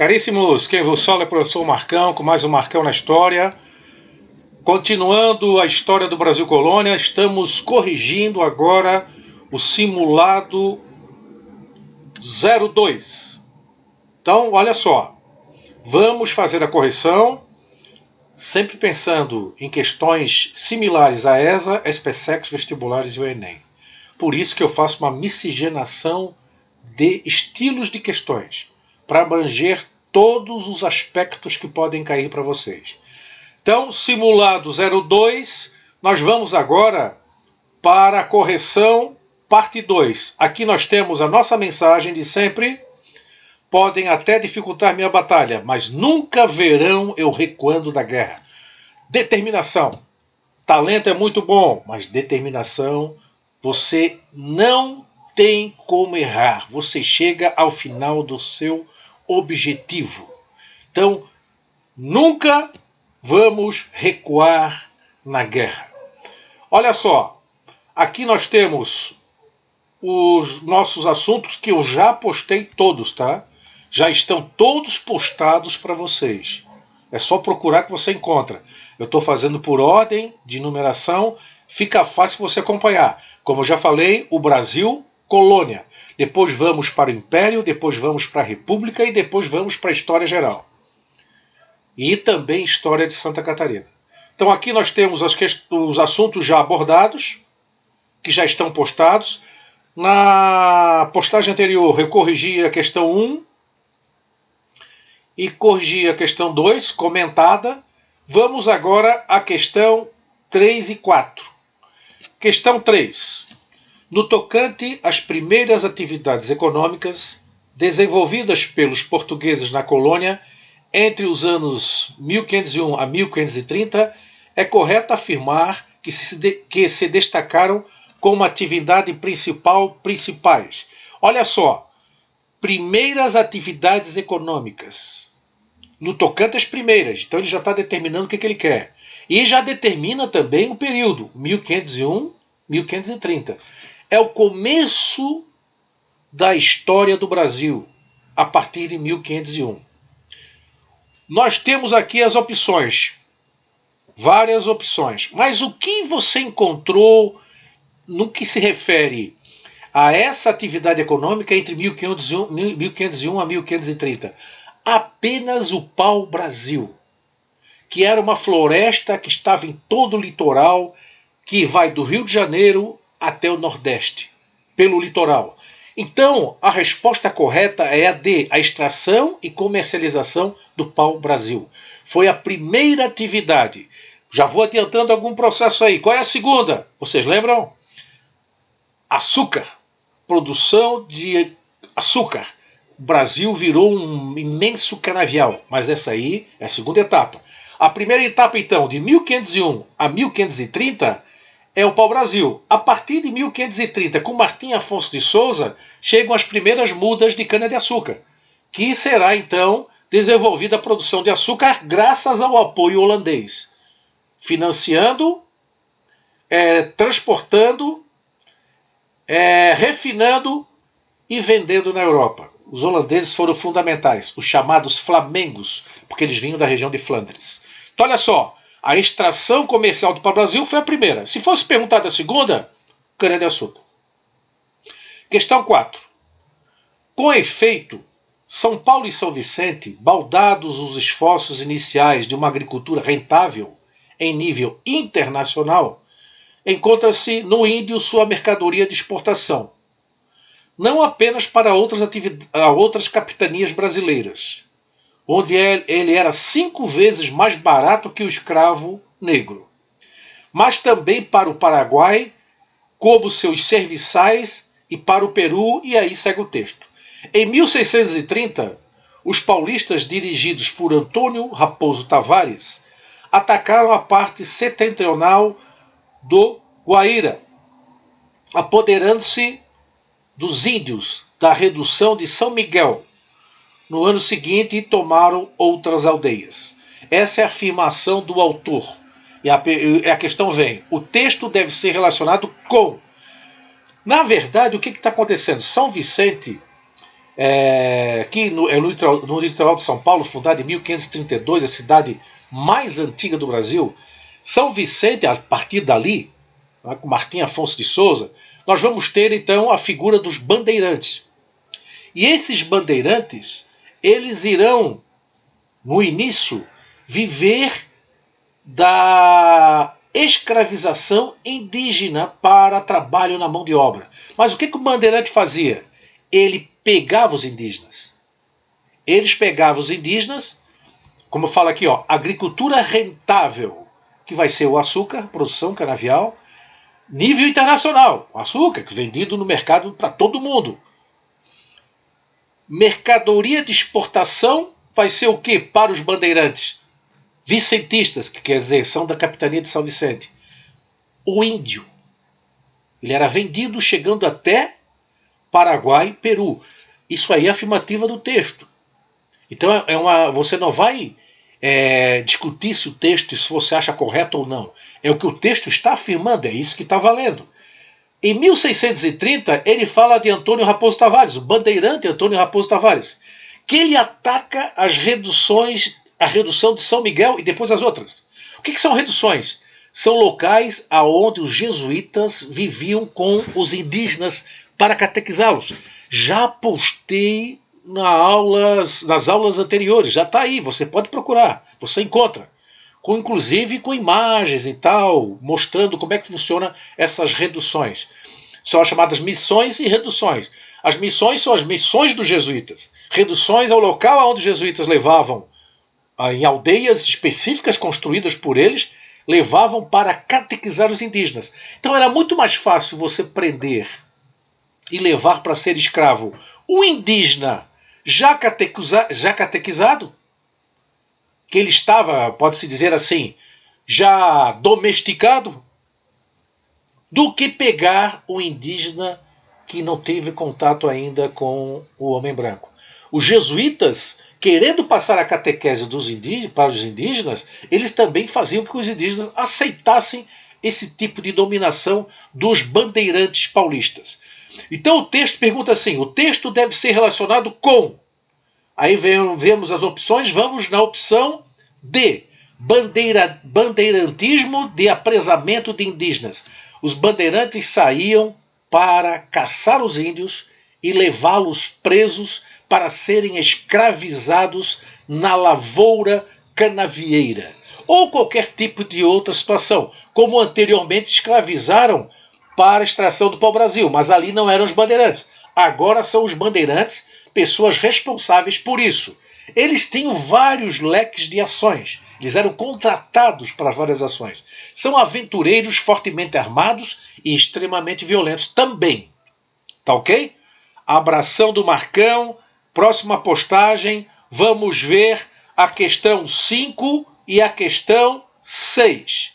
Caríssimos, quem vos fala é o professor Marcão, com mais um Marcão na História. Continuando a história do Brasil Colônia, estamos corrigindo agora o simulado 02. Então, olha só, vamos fazer a correção, sempre pensando em questões similares à ESA, SPSEC, vestibulares e o Enem. Por isso que eu faço uma miscigenação de estilos de questões, para abranger todos os aspectos que podem cair para vocês. Então, simulado 02, nós vamos agora para a correção parte 2. Aqui nós temos a nossa mensagem de sempre. Podem até dificultar minha batalha, mas nunca verão eu recuando da guerra. Determinação. Talento é muito bom, mas determinação, você não tem como errar. Você chega ao final do seu objetivo. Então, nunca vamos recuar na guerra. Olha só, aqui nós temos os nossos assuntos que eu já postei todos, tá? Já estão todos postados para vocês. É só procurar que você encontra. Eu estou fazendo por ordem de numeração, fica fácil você acompanhar. Como eu já falei, o Brasil, colônia. Depois vamos para o Império, depois vamos para a República e depois vamos para a História Geral. E também História de Santa Catarina. Então aqui nós temos os assuntos já abordados, que já estão postados. Na postagem anterior eu corrigi a questão 1 e corrigi a questão 2, comentada. Vamos agora à questão 3 e 4. Questão 3. No tocante às primeiras atividades econômicas desenvolvidas pelos portugueses na colônia entre os anos 1501 a 1530, é correto afirmar que se destacaram como atividade principais. Olha só, primeiras atividades econômicas. No tocante às primeiras, então ele já está determinando o que ele quer. E já determina também o período, 1501, 1530. É o começo da história do Brasil, a partir de 1501. Nós temos aqui as opções, várias opções. Mas o que você encontrou no que se refere a essa atividade econômica entre 1501 a 1530? Apenas o pau-brasil, que era uma floresta que estava em todo o litoral, que vai do Rio de Janeiro até o Nordeste, pelo litoral. Então, a resposta correta é a D, a extração e comercialização do pau-brasil. Foi a primeira atividade. Já vou adiantando algum processo aí. Qual é a segunda? Vocês lembram? Açúcar. Produção de açúcar. O Brasil virou um imenso canavial, mas essa aí é a segunda etapa. A primeira etapa, então, de 1501 a 1530, é o pau-brasil. A partir de 1530, com Martim Afonso de Souza, chegam as primeiras mudas de cana-de-açúcar, que será, então, desenvolvida a produção de açúcar graças ao apoio holandês, financiando, transportando, refinando e vendendo na Europa. Os holandeses foram fundamentais, os chamados flamengos, porque eles vinham da região de Flandres. Então, olha só, a extração comercial do pau-brasil foi a primeira. Se fosse perguntada a segunda, cana-de-açúcar. Questão 4. Com efeito, São Paulo e São Vicente, baldados os esforços iniciais de uma agricultura rentável em nível internacional, encontra-se no Índio sua mercadoria de exportação, não apenas para outras capitanias brasileiras, onde ele era 5 vezes mais barato que o escravo negro, mas também para o Paraguai, como seus serviçais, e para o Peru, e aí segue o texto. Em 1630, os paulistas, dirigidos por Antônio Raposo Tavares, atacaram a parte setentrional do Guaíra, apoderando-se dos índios da redução de São Miguel. No ano seguinte, tomaram outras aldeias. Essa é a afirmação do autor. E a questão vem. O texto deve ser relacionado com. Na verdade, o que está acontecendo? São Vicente que no litoral de São Paulo, fundada em 1532, a cidade mais antiga do Brasil. São Vicente, a partir dali, com Martim Afonso de Souza, nós vamos ter então a figura dos bandeirantes. E esses bandeirantes, eles irão, no início, viver da escravização indígena para trabalho na mão de obra. Mas o que o bandeirante fazia? Ele pegava os indígenas. Eles pegavam os indígenas, como fala aqui, ó, agricultura rentável, que vai ser o açúcar, produção canavial, nível internacional, o açúcar, vendido no mercado para todo mundo. Mercadoria de exportação vai ser o quê? Para os bandeirantes vicentistas, que quer dizer, são da capitania de São Vicente. O índio. Ele era vendido chegando até Paraguai e Peru. Isso aí é afirmativa do texto. Então você não vai discutir se o texto, se você acha correto ou não. É o que o texto está afirmando, é isso que está valendo. Em 1630, ele fala de Antônio Raposo Tavares, o bandeirante Antônio Raposo Tavares, que ele ataca a redução de São Miguel e depois as outras. O que são reduções? São locais aonde os jesuítas viviam com os indígenas para catequizá-los. Já postei nas aulas anteriores, já está aí, você pode procurar, você encontra. Inclusive com imagens e tal, mostrando como é que funciona essas reduções. São as chamadas missões e reduções. As missões são as missões dos jesuítas. Reduções é o local onde os jesuítas levavam, em aldeias específicas construídas por eles, levavam para catequizar os indígenas. Então era muito mais fácil você prender e levar para ser escravo um indígena já catequizado, que ele estava, pode-se dizer assim, já domesticado, do que pegar um indígena que não teve contato ainda com o homem branco. Os jesuítas, querendo passar a catequese para os indígenas, eles também faziam com que os indígenas aceitassem esse tipo de dominação dos bandeirantes paulistas. Então o texto pergunta assim, o texto deve ser relacionado com... Aí vemos as opções, vamos na opção D, bandeirantismo de apresamento de indígenas. Os bandeirantes saíam para caçar os índios e levá-los presos para serem escravizados na lavoura canavieira. Ou qualquer tipo de outra situação, como anteriormente escravizaram para a extração do pau-brasil, mas ali não eram os bandeirantes. Agora são os bandeirantes, pessoas responsáveis por isso. Eles tinham vários leques de ações. Eles eram contratados para várias ações. São aventureiros fortemente armados e extremamente violentos também. Tá ok? Abração do Marcão. Próxima postagem, vamos ver a questão 5 e a questão 6.